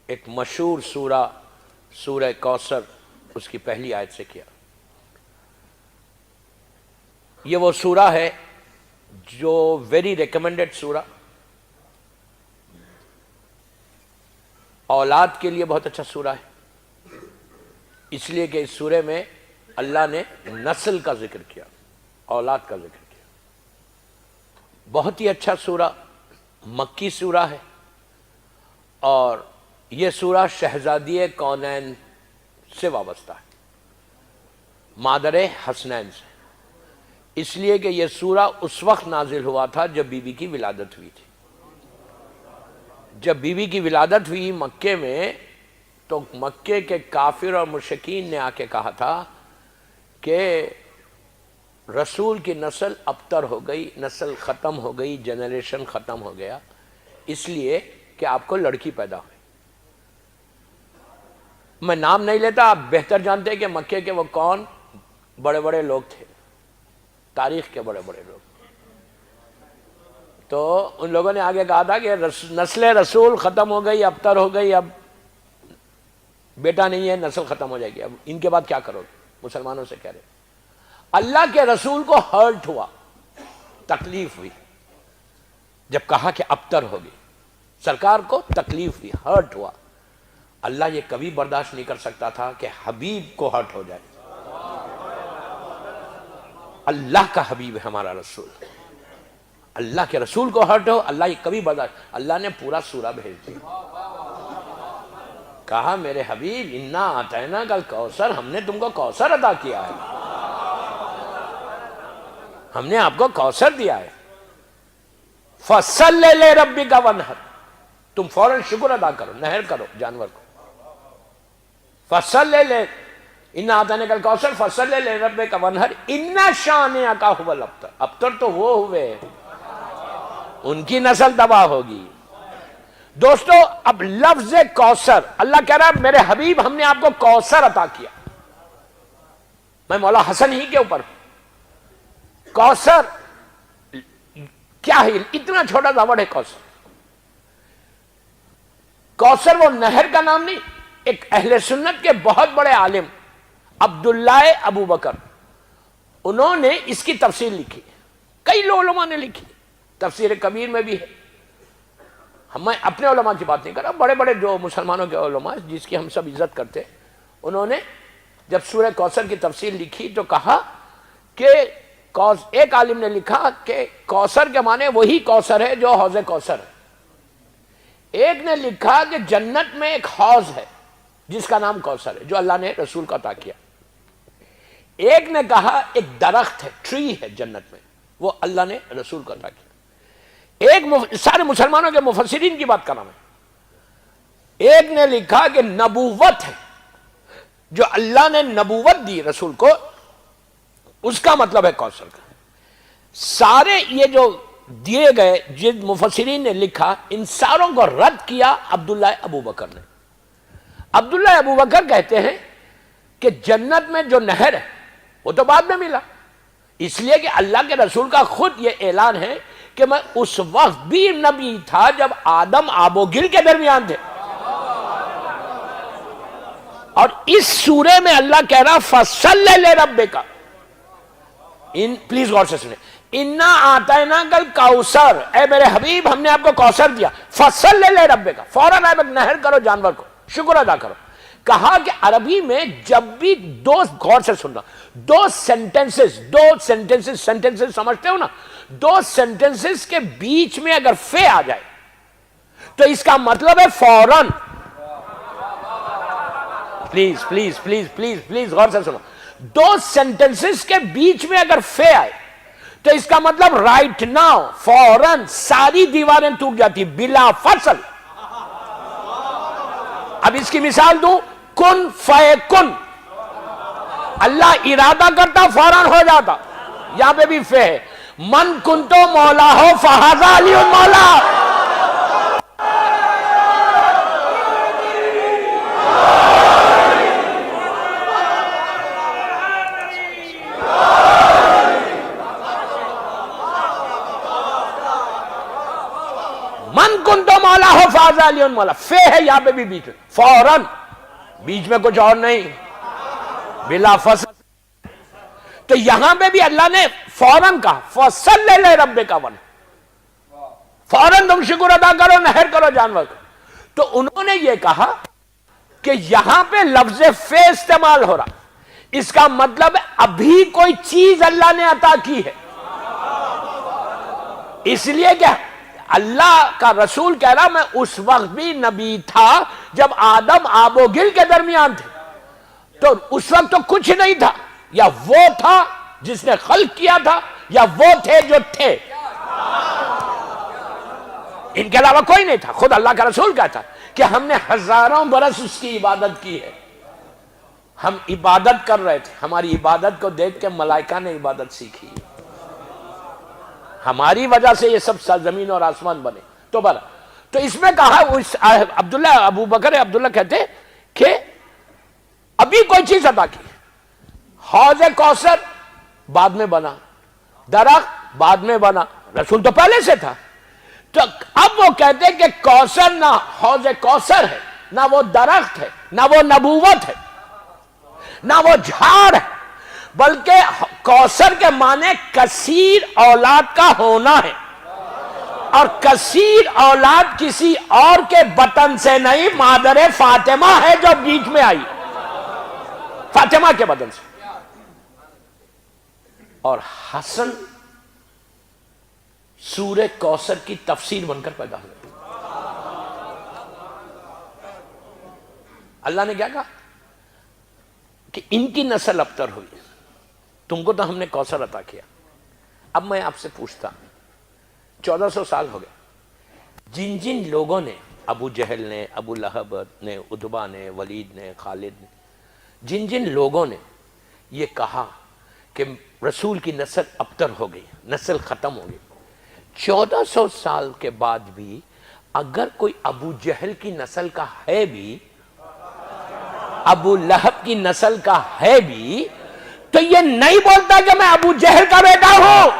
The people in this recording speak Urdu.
ایک مشہور سورہ سورہ کوثر اس کی پہلی آیت سے کیا. یہ وہ سورہ ہے جو ویری ریکمینڈڈ سورہ، اولاد کے لیے بہت اچھا سورہ ہے، اس لیے کہ اس سورے میں اللہ نے نسل کا ذکر کیا، اولاد کا ذکر کیا. بہت ہی اچھا سورہ، مکی سورہ ہے، اور یہ سورہ شہزادی کونین سے وابستہ ہے، مادر حسنین سے، اس لیے کہ یہ سورہ اس وقت نازل ہوا تھا جب بی بی کی ولادت ہوئی تھی. جب بی بی کی ولادت ہوئی مکے میں، تو مکے کے کافر اور مشرکین نے آ کے کہا تھا کہ رسول کی نسل ابتر ہو گئی، نسل ختم ہو گئی، جنریشن ختم ہو گیا، اس لیے کہ آپ کو لڑکی پیدا ہوئی. میں نام نہیں لیتا، آپ بہتر جانتے ہیں کہ مکے کے وہ کون بڑے بڑے لوگ تھے، تاریخ کے بڑے بڑے لوگ. تو ان لوگوں نے آگے کہا تھا کہ نسل رسول ختم ہو گئی، ابتر ہو گئی، اب بیٹا نہیں ہے، نسل ختم ہو جائے گی، اب ان کے بعد کیا کرو گے؟ مسلمانوں سے کہہ رہے. اللہ کے رسول کو ہرٹ ہوا، تکلیف ہوئی جب کہا کہ ابتر ہوگی، سرکار کو تکلیف ہوئی، ہرٹ ہوا. اللہ یہ کبھی برداشت نہیں کر سکتا تھا کہ حبیب کو ہرٹ ہو جائے. اللہ کا حبیب ہے ہمارا رسول، اللہ کے رسول کو ہرٹ ہو، اللہ یہ کبھی برداشت. اللہ نے پورا سورہ بھیج دیا، کہا میرے حبیب انا اعطینا کل کوثر، ہم نے تم کو کوثر عطا کیا ہے، ہم نے آپ کو کوثر دیا ہے. فَصَلِّ لِرَبِّكَ وَانْحَرْ، تم فوراً شکر ادا کرو، نہر کرو جانور کو. فَصَلِّ اِنَّا اعْطَيْنَاكَ الْكَوْثَرَ فَصَلِّ لِرَبِّكَ وَانْحَرْ إِنَّ شَانِئَكَ هُوَ الْأَبْتَرُ. ابتر تو وہ ہوئے، ان کی نسل تباہ ہوگی. دوستو اب لفظ کوثر، اللہ کہہ رہا ہے میرے حبیب ہم نے آپ کو کوثر عطا کیا. میں مولا حسن ہی کے اوپر. کوثر کیا ہے؟ اتنا چھوٹا سا ورڈ ہے کوثر. کوثر وہ نہر کا نام نہیں. ایک اہل سنت کے بہت بڑے عالم عبداللہ ابو بکر، انہوں نے اس کی تفسیر لکھی، کئی علماء نے لکھی، تفسیر کبیر میں بھی ہے. میں اپنے علماء کی بات نہیں کر رہا، بڑے بڑے جو مسلمانوں کے علماء جس کی ہم سب عزت کرتے، انہوں نے جب سورہ کوثر کی تفسیر لکھی تو کہا کہ ایک عالم نے لکھا کہ کوثر کے معنی وہی کوثر ہے جو حوض کوثر ہے. ایک نے لکھا کہ جنت میں ایک حوض ہے جس کا نام کوثر ہے، جو اللہ نے رسول کو عطا کیا. ایک نے کہا ایک درخت ہے، ٹری ہے جنت میں، وہ اللہ نے رسول کو عطا کیا. سارے مسلمانوں کے مفسرین کی بات کر رہا میں. ایک نے لکھا کہ نبوت ہے، جو اللہ نے نبوت دی رسول کو، اس کا مطلب ہے کوثر کا. سارے یہ جو دیے گئے جن مفسرین نے لکھا، ان ساروں کو رد کیا عبداللہ ابو بکر نے. عبداللہ ابو بکر کہتے ہیں کہ جنت میں جو نہر ہے وہ تو بعد میں ملا، اس لیے کہ اللہ کے رسول کا خود یہ اعلان ہے کہ میں اس وقت بھی نبی تھا جب آدم آب و گل کے درمیان تھے. اور اس سورے میں اللہ کہہ رہا فَصَلِّ لِرَبِّكَ، پلیز غور سے سنیں، اِنَّا أَعْطَيْنَاكَ الْكَوْثَرَ، اے میرے حبیب ہم نے آپ کو کوثر دیا. فَصَلِّ لِرَبِّكَ، فوراً آپ نہر کرو جانور کو، شکر ادا کرو. کہا کہ عربی میں جب بھی دو، غور سے سننا، دو سینٹنسز سمجھتے ہو نا، دو سینٹنسز کے بیچ میں اگر فے آ جائے تو اس کا مطلب ہے فوراً. Please please please please please غور سے سنو. دو سینٹنسز کے بیچ میں اگر فے آئے تو اس کا مطلب رائٹ ناؤ، فوراً ساری دیواریں ٹوٹ جاتی بلا فصل. اب اس کی مثال دوں، کن فیکن، اللہ ارادہ کرتا فوراً ہو جاتا. یہاں پہ بھی فے ہے، من کنتو مولا ہو فہذا علی مولا. من کنتو مولا ہو ھذا علی مولا، فے ہے یہاں پہ بھی بیچ میں، فوراً، بیچ میں کچھ اور نہیں، بلا فصل. تو یہاں پہ بھی اللہ نے فوراً کہا فصل لے رب کا ون، فوراً تم شکر ادا کرو، نہر کرو جانور کو. تو انہوں نے یہ کہا کہ یہاں پہ لفظ فے استعمال ہو رہا، اس کا مطلب ہے ابھی کوئی چیز اللہ نے عطا کی ہے. اس لیے کہ اللہ کا رسول کہہ رہا میں اس وقت بھی نبی تھا جب آدم آب و گل کے درمیان تھے، تو اس وقت تو کچھ نہیں تھا، یا وہ تھا جس نے خلق کیا تھا، یا وہ تھے جو تھے، ان کے علاوہ کوئی نہیں تھا. خود اللہ کا رسول کہتا کہ ہم نے ہزاروں برس اس کی عبادت کی ہے. ہم عبادت کر رہے تھے، ہماری عبادت کو دیکھ کے ملائکہ نے عبادت سیکھی، ہماری وجہ سے یہ سب زمین اور آسمان بنے. تو اس میں کہا عبداللہ ابو بکر عبداللہ کہتے کہ ابھی کوئی چیز عطا کی، حوض کوثر بعد میں بنا، درخت بعد میں بنا، رسول تو پہلے سے تھا. تو اب وہ کہتے کہ کوثر نہ حوض کوثر ہے، نہ وہ درخت ہے، نہ وہ نبوت ہے، نہ وہ جھاڑ ہے، بلکہ کوثر کے معنی کثیر اولاد کا ہونا ہے، اور کثیر اولاد کسی اور کے بطن سے نہیں، مادر فاطمہ ہے جو بیچ میں آئی، فاطمہ کے بدن سے. اور حسن سورہ کوثر کی تفسیر بن کر پیدا ہوئی. اللہ نے کیا کہا کہ ان کی نسل ابتر ہوئی، تم کو تو ہم نے کوثر عطا کیا. اب میں آپ سے پوچھتا ہوں، 1400 سال ہو گئے، جن جن لوگوں نے، ابو جہل نے، ابو لہب نے، عتبہ نے، ولید نے، خالد نے، جن جن لوگوں نے یہ کہا کہ رسول کی نسل ابتر ہو گئی، نسل ختم ہو گئی، 1400 سال کے بعد بھی اگر کوئی ابو جہل کی نسل کا ہے بھی، ابو لہب کی نسل کا ہے بھی، تو یہ نہیں بولتا کہ میں ابو جہل کا بیٹا ہوں.